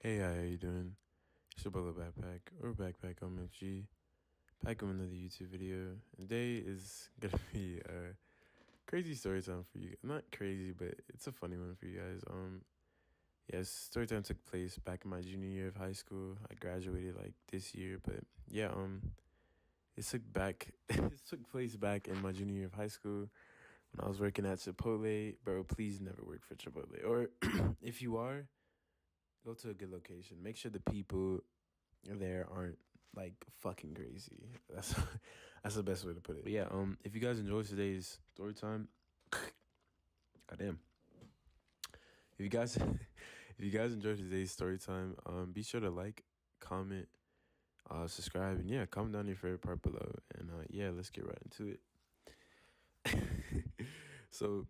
Hey, how you doing? It's your brother Backpack or Backpack OMFG. Back with another YouTube video. Today is gonna be a crazy story time for you. Not crazy, but it's a funny one for you guys. Yes, story time took place back in my junior year of high school. I graduated like this year, but yeah, it took place back in my junior year of high school when I was working at Chipotle. Bro, please never work for Chipotle. Or if you are, go to a good location. Make sure the people there aren't like fucking crazy. That's the best way to put it. But yeah, if you guys enjoyed today's story time, goddamn. If you guys if you guys enjoyed today's story time, be sure to like, comment, subscribe, and yeah, comment down your favorite part below. And yeah, let's get right into it. So,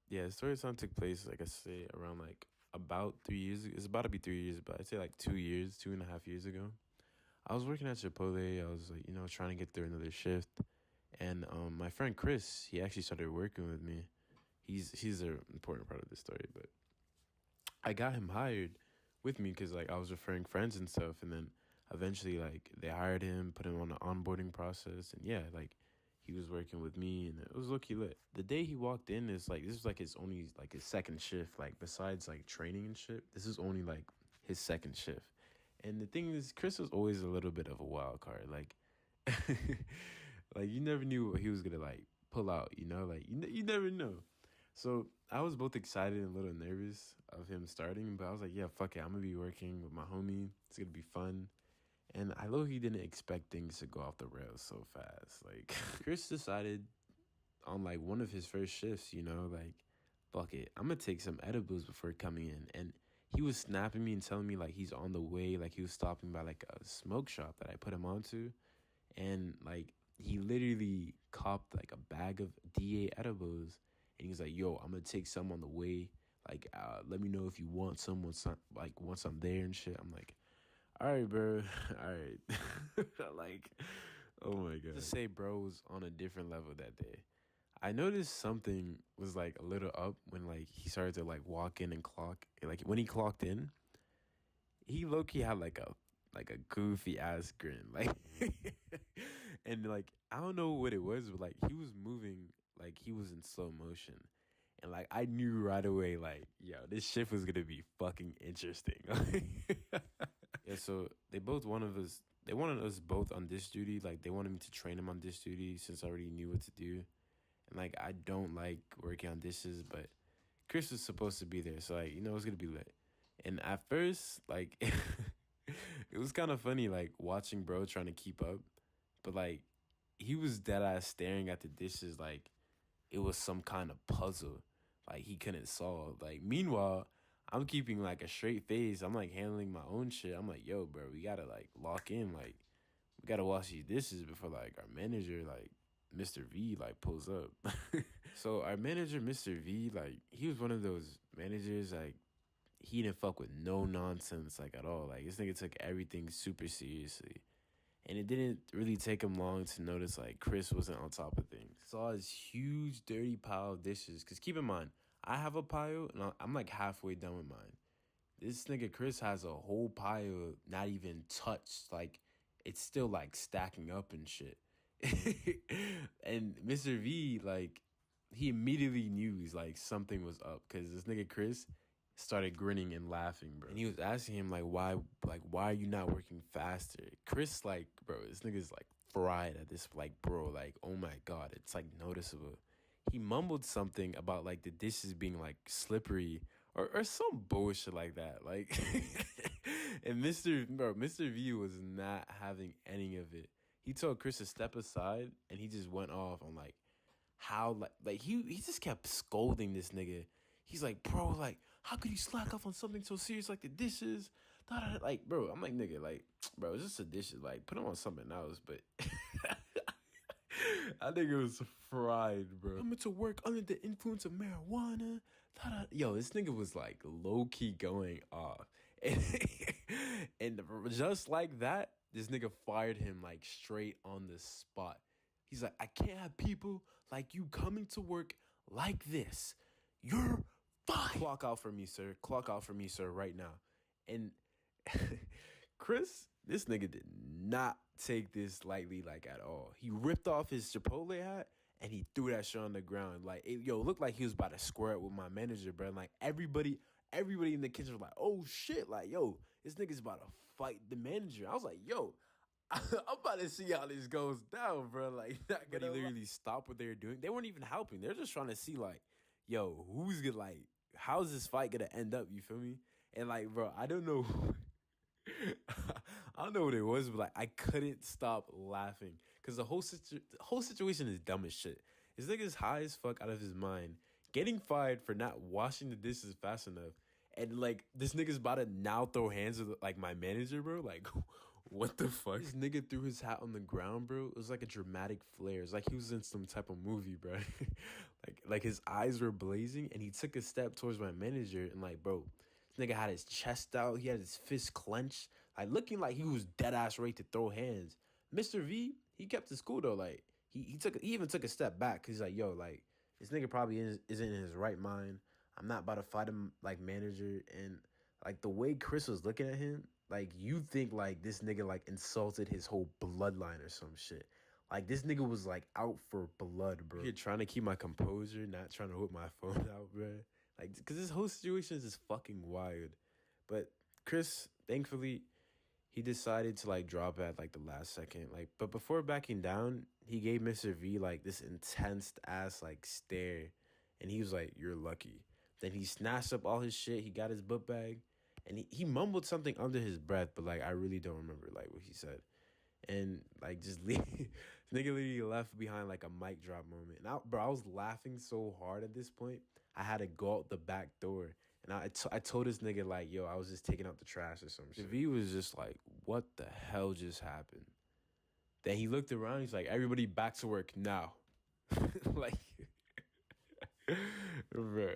yeah, story time took place, like I say, around like about 3 years ago. It's about to be 3 years, but I'd say like 2 years, 2.5 years ago. I was working at Chipotle. I was like, trying to get through another shift. And my friend Chris, he actually started working with me. He's an important part of this story, but I got him hired with me because like I was referring friends and stuff, and then eventually like they hired him, put him on the onboarding process, and yeah, like he was working with me, and it was low-key lit. The day he walked in is like this was like his second shift, like besides like training and shit. This is only like his second shift. And the thing is, Chris was always a little bit of a wild card. Like, like you never knew what he was gonna like pull out. Like you never know. So I was both excited and a little nervous of him starting, but I was like, yeah, fuck it. I'm gonna be working with my homie. It's gonna be fun. And I know he didn't expect things to go off the rails so fast. Like Chris decided on like one of his first shifts, like, fuck it, I'm gonna take some edibles before coming in. And he was snapping me and telling me like he's on the way, like he was stopping by like a smoke shop that I put him onto. And like he literally copped like a bag of DA edibles, and he's like, yo, I'm gonna take some on the way. Like, let me know if you want some, once I'm there and shit. I'm like, all right, bro. All right. Like, oh my God. Just say bro was on a different level that day. I noticed something was like a little up when like he started to like walk in and clock. Like when he clocked in, he low-key had like a goofy ass grin. Like and like I don't know what it was, but like he was moving like he was in slow motion. And like I knew right away, like, yo, this shift was gonna be fucking interesting. Yeah, so they wanted us both on disc duty. Like they wanted me to train him on disc duty since I already knew what to do. And like I don't like working on dishes, but Chris was supposed to be there, so like, it's gonna be lit. And at first, like it was kind of funny, like watching bro trying to keep up. But like he was dead ass staring at the dishes like it was some kind of puzzle like he couldn't solve. Like meanwhile, I'm keeping like a straight face. I'm like handling my own shit. I'm like, yo, bro, we gotta like lock in. Like we gotta wash these dishes before like our manager, like Mr. V, like pulls up. So our manager, Mr. V, like he was one of those managers like he didn't fuck with no nonsense like at all. Like this nigga took everything super seriously. And it didn't really take him long to notice like Chris wasn't on top of things. Saw this huge dirty pile of dishes. Cause keep in mind, I have a pile and I'm like halfway done with mine. This nigga Chris has a whole pile not even touched. Like it's still like stacking up and shit. And Mr. V, like, he immediately knew he's like something was up because this nigga Chris started grinning and laughing, bro. And he was asking him why are you not working faster? Chris, like, bro, this nigga's like fried at this, like, bro, like, oh my God, it's like noticeable. He mumbled something about like the dishes being like slippery or some bullshit like that. Like and Mr. V was not having any of it. He told Chris to step aside and he just went off on like how like he just kept scolding this nigga. He's like, bro, like, how could you slack off on something so serious like the dishes? Da, da, da. Like, bro, I'm like, nigga, like, bro, it's just the dishes. Like, put them on something else. But I think it was fried, bro. Coming to work under the influence of marijuana. Da, da. Yo, this nigga was like low key going off. And just like that, this nigga fired him like straight on the spot. He's like, I can't have people like you coming to work like this. You're fine. Clock out for me, sir. Clock out for me, sir, right now. And Chris, this nigga did not take this lightly, like, at all. He ripped off his Chipotle hat and he threw that shit on the ground. Like, it looked like he was about to square up with my manager, bro. And, like, everybody in the kitchen was like, oh shit, like, yo, this nigga's about to fight the manager. I was like, yo, I'm about to see how this goes down, bro. Like, not gonna literally stop what they were doing. They weren't even helping. They're just trying to see, like, yo, who's gonna, like, how's this fight gonna end up? You feel me? And, like, bro, I don't know. I don't know what it was, but, like, I couldn't stop laughing because the whole situation is dumb as shit. This nigga's high as fuck out of his mind, getting fired for not washing the dishes fast enough, and, like, this nigga's about to now throw hands with, like, my manager, bro. Like, what the fuck? This nigga threw his hat on the ground, bro. It was like a dramatic flare. It's like he was in some type of movie, bro. like his eyes were blazing, and he took a step towards my manager, and, like, bro, this nigga had his chest out. He had his fist clenched, like, looking like he was dead ass ready to throw hands. Mr. V, he kept his cool though. Like, he even took a step back because he's like, yo, like, this nigga probably isn't in his right mind. I'm not about to fight him, like, manager. And, like, the way Chris was looking at him, like, you think, like, this nigga, like, insulted his whole bloodline or some shit. Like, this nigga was, like, out for blood, bro. Here trying to keep my composure, not trying to whip my phone out, bro. Like, because this whole situation is just fucking wild. But Chris, thankfully, he decided to, like, drop at, like, the last second. Like, but before backing down, he gave Mr. V, like, this intense ass, like, stare. And he was like, you're lucky. Then he snatched up all his shit. He got his book bag. And he mumbled something under his breath. But, like, I really don't remember, like, what he said. And, like, just leave. This nigga literally left behind, like, a mic drop moment. And, I was laughing so hard at this point, I had to go out the back door. And I told this nigga, like, yo, I was just taking out the trash or some shit. V was just like, what the hell just happened? Then he looked around. He's like, everybody back to work now. Like, bro.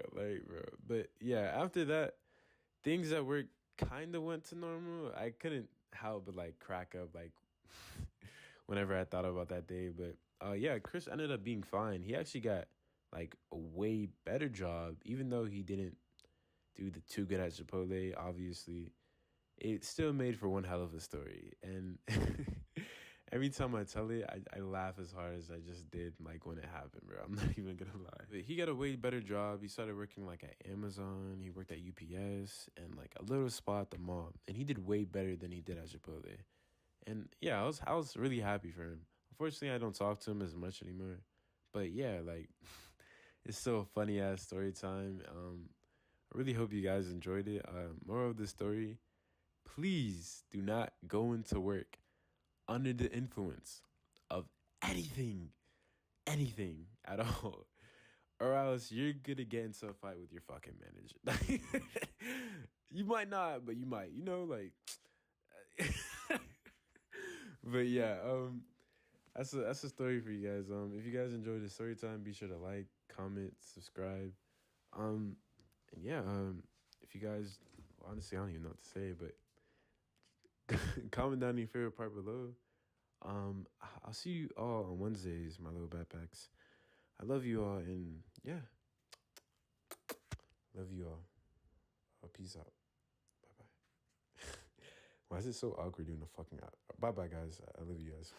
But, yeah, after that, things at work kind of went to normal. I couldn't help but, like, crack up, like, whenever I thought about that day. But yeah, Chris ended up being fine. He actually got, like, a way better job, even though he didn't do the too good at Chipotle. Obviously, it still made for one hell of a story. And every time I tell it, I laugh as hard as I just did, like, when it happened, bro. I'm not even gonna lie. But he got a way better job. He started working, like, at Amazon. He worked at UPS and, like, a little spot at the mall. And he did way better than he did at Chipotle. And yeah, I was really happy for him. Unfortunately, I don't talk to him as much anymore. But yeah, like, it's still a funny ass story time. I really hope you guys enjoyed it. Moral of the story: please do not go into work under the influence of anything at all, or else you're gonna get into a fight with your fucking manager. You might not, but you might. You know, like. But yeah, that's a story for you guys. If you guys enjoyed the story time, be sure to like, comment, subscribe. And yeah, if you guys, honestly, I don't even know what to say, but comment down your favorite part below. I'll see you all on Wednesdays, my little backpacks. I love you all, and yeah, love you all. Peace out. Bye bye. Why is it so awkward doing a fucking out? Bye bye, guys. I love you guys.